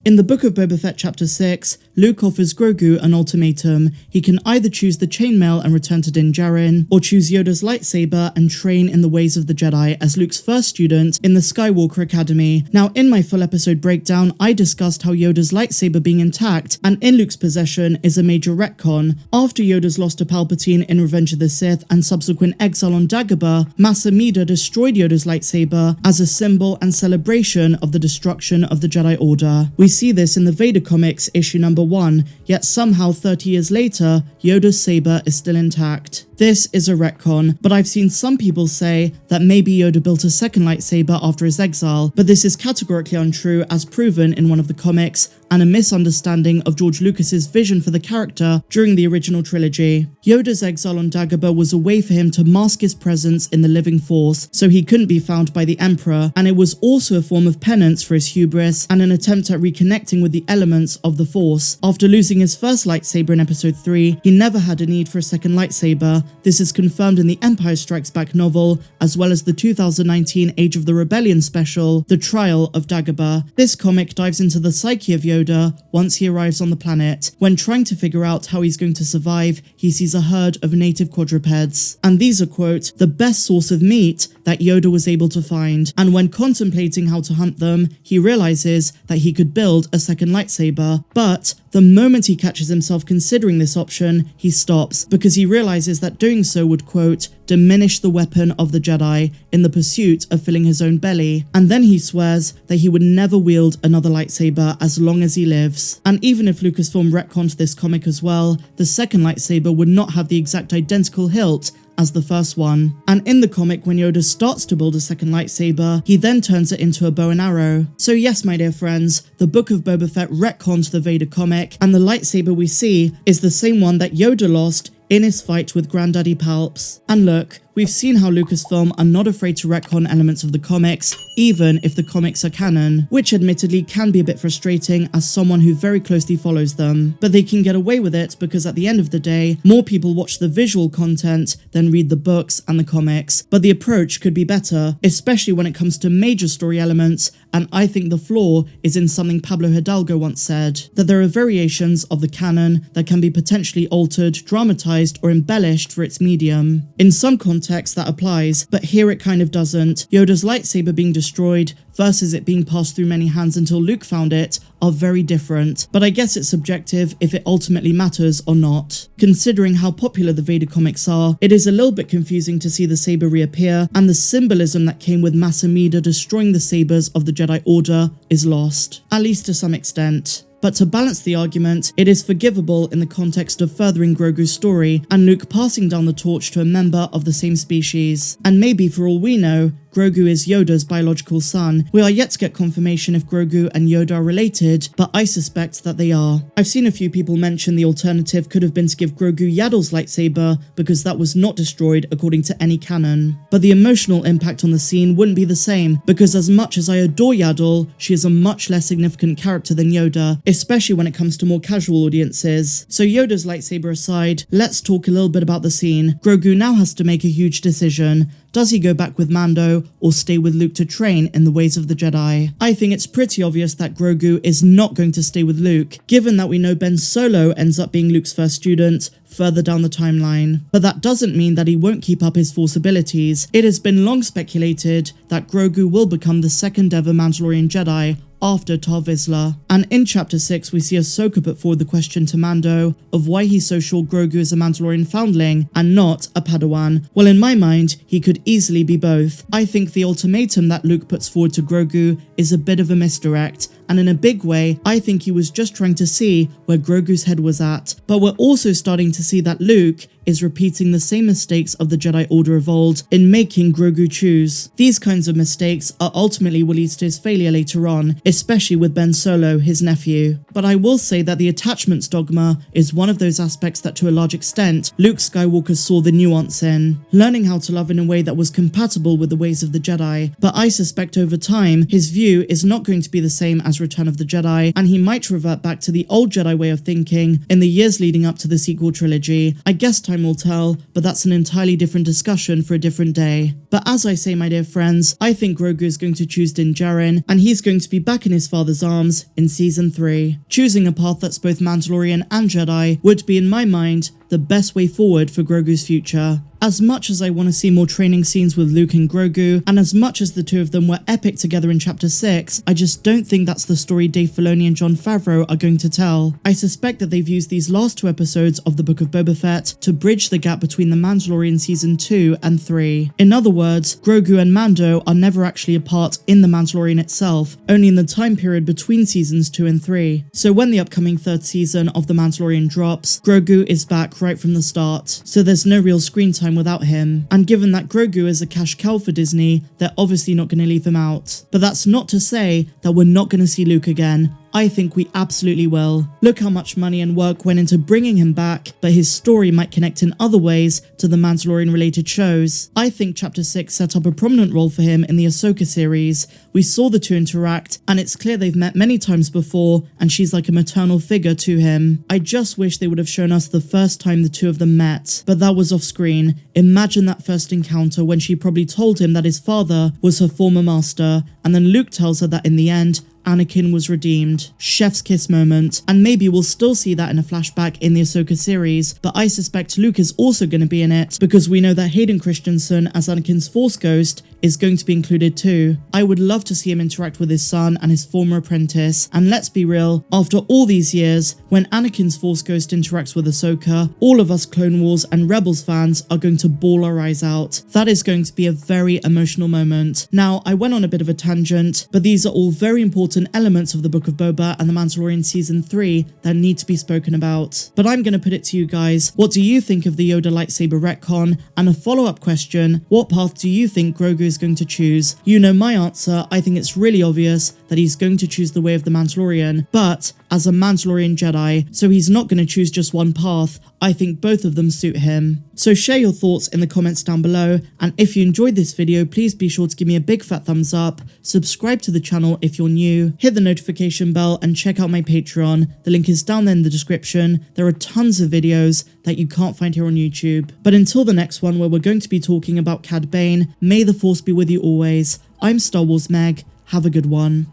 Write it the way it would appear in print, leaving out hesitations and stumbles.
In the Book of Boba Fett chapter 6, Luke offers Grogu an ultimatum. He can either choose the chainmail and return to Din Djarin, or choose Yoda's lightsaber and train in the ways of the Jedi as Luke's first student in the Skywalker Academy. Now, in my full episode breakdown, I discussed how Yoda's lightsaber being intact and in Luke's possession is a major retcon. After Yoda's loss to Palpatine in Revenge of the Sith and subsequent exile on Dagobah, Ming-Na destroyed Yoda's lightsaber as a symbol and celebration of the destruction of the Jedi Order. We see this in the Vader comics issue number 1, yet somehow 30 years later, Yoda's saber is still intact. This is a retcon, but I've seen some people say that maybe Yoda built a second lightsaber after his exile, but this is categorically untrue as proven in one of the comics and a misunderstanding of George Lucas's vision for the character during the original trilogy. Yoda's exile on Dagobah was a way for him to mask his presence in the living force, so he couldn't be found by the Emperor, and it was also a form of penance for his hubris and an attempt at reconnecting with the elements of the Force. After losing his first lightsaber in episode 3, he never had a need for a second lightsaber. This is confirmed in the Empire Strikes Back novel, as well as the 2019 Age of the Rebellion special, The Trial of Dagobah. This comic dives into the psyche of Yoda once he arrives on the planet. When trying to figure out how he's going to survive, he sees a herd of native quadrupeds. And these are, quote, the best source of meat that Yoda was able to find. And when contemplating how to hunt them, he realizes that he could build a second lightsaber. But the moment he catches himself considering this option, he stops because he realizes that doing so would, quote, diminish the weapon of the Jedi in the pursuit of filling his own belly. And then he swears that he would never wield another lightsaber as long as he lives. And even if Lucasfilm retconned this comic as well, the second lightsaber would not have the exact identical hilt as the first one. And in the comic, when Yoda starts to build a second lightsaber, he then turns it into a bow and arrow. So yes, my dear friends, the Book of Boba Fett retcons the Vader comic, and the lightsaber we see is the same one that Yoda lost in his fight with Granddaddy Palps. And look, we've seen how Lucasfilm are not afraid to retcon elements of the comics, even if the comics are canon, which admittedly can be a bit frustrating as someone who very closely follows them. But they can get away with it because at the end of the day, more people watch the visual content than read the books and the comics. But the approach could be better, especially when it comes to major story elements, and I think the flaw is in something Pablo Hidalgo once said, that there are variations of the canon that can be potentially altered, dramatized, or embellished for its medium. In some contexts that applies, but here it kind of doesn't. Yoda's lightsaber being destroyed versus it being passed through many hands until Luke found it are very different, but I guess it's subjective if it ultimately matters or not. Considering how popular the Vader comics are, it is a little bit confusing to see the saber reappear, and the symbolism that came with Ming-Na destroying the sabers of the Jedi Order is lost, at least to some extent. But to balance the argument, it is forgivable in the context of furthering Grogu's story and Luke passing down the torch to a member of the same species. And maybe for all we know, Grogu is Yoda's biological son. We are yet to get confirmation if Grogu and Yoda are related, but I suspect that they are. I've seen a few people mention the alternative could have been to give Grogu Yaddle's lightsaber because that was not destroyed according to any canon. But the emotional impact on the scene wouldn't be the same because as much as I adore Yaddle, she is a much less significant character than Yoda, especially when it comes to more casual audiences. So Yoda's lightsaber aside, let's talk a little bit about the scene. Grogu now has to make a huge decision. Does he go back with Mando or stay with Luke to train in the ways of the Jedi? I think it's pretty obvious that Grogu is not going to stay with Luke, given that we know Ben Solo ends up being Luke's first student further down the timeline. But that doesn't mean that he won't keep up his Force abilities. It has been long speculated that Grogu will become the second ever Mandalorian Jedi after Tar Vizsla. And in chapter 6 we see Ahsoka put forward the question to Mando of why he's so sure Grogu is a Mandalorian foundling and not a Padawan. Well, in my mind, he could easily be both. I think the ultimatum that Luke puts forward to Grogu is a bit of a misdirect, and in a big way, I think he was just trying to see where Grogu's head was at. But we're also starting to see that Luke is repeating the same mistakes of the Jedi Order of old in making Grogu choose. These kinds of mistakes are ultimately what leads to his failure later on, especially with Ben Solo, his nephew. But I will say that the attachments dogma is one of those aspects that to a large extent, Luke Skywalker saw the nuance in, learning how to love in a way that was compatible with the ways of the Jedi. But I suspect over time, his view is not going to be the same as as Return of the Jedi, and he might revert back to the old Jedi way of thinking in the years leading up to the sequel trilogy. I guess time will tell, but that's an entirely different discussion for a different day. But as I say, my dear friends, I think Grogu is going to choose Din Djarin, and he's going to be back in his father's arms in Season 3. Choosing a path that's both Mandalorian and Jedi would be, in my mind, the best way forward for Grogu's future. As much as I want to see more training scenes with Luke and Grogu, and as much as the two of them were epic together in Chapter 6, I just don't think that's the story Dave Filoni and Jon Favreau are going to tell. I suspect that they've used these last 2 episodes of the Book of Boba Fett to bridge the gap between The Mandalorian Season 2 and 3. In other words, Grogu and Mando are never actually a part in The Mandalorian itself, only in the time period between Seasons 2 and 3. So when the upcoming 3rd season of The Mandalorian drops, Grogu is back right from the start, so there's no real screen time without him. And given that Grogu is a cash cow for Disney, they're obviously not going to leave him out. But that's not to say that we're not going to see Luke again. I think we absolutely will. Look how much money and work went into bringing him back, but his story might connect in other ways to the Mandalorian related shows. I think Chapter 6 set up a prominent role for him in the Ahsoka series. We saw the two interact, and it's clear they've met many times before, and she's like a maternal figure to him. I just wish they would have shown us the first time the two of them met, but that was off screen. Imagine that first encounter when she probably told him that his father was her former master, and then Luke tells her that in the end, Anakin was redeemed. Chef's kiss moment, and maybe we'll still see that in a flashback in the Ahsoka series, but I suspect Luke is also going to be in it, because we know that Hayden Christensen as Anakin's Force Ghost is going to be included too. I would love to see him interact with his son and his former apprentice, and let's be real, after all these years, when Anakin's Force Ghost interacts with Ahsoka, all of us Clone Wars and Rebels fans are going to bawl our eyes out. That is going to be a very emotional moment. Now, I went on a bit of a tangent, but these are all very important elements of the Book of Boba and The Mandalorian Season 3 that need to be spoken about. But I'm going to put it to you guys, what do you think of the Yoda lightsaber retcon? And a follow-up question, what path do you think Grogu is going to choose? You know my answer. I think it's really obvious that he's going to choose the way of the Mandalorian, but as a Mandalorian Jedi, so he's not going to choose just one path. I think both of them suit him. So share your thoughts in the comments down below, and if you enjoyed this video, please be sure to give me a big fat thumbs up, subscribe to the channel if you're new, hit the notification bell, and check out my Patreon. The link is down there in the description. There are tons of videos that you can't find here on YouTube. But until the next one, where we're going to be talking about Cad Bane, may the Force be with you always. I'm Star Wars Meg. Have a good one.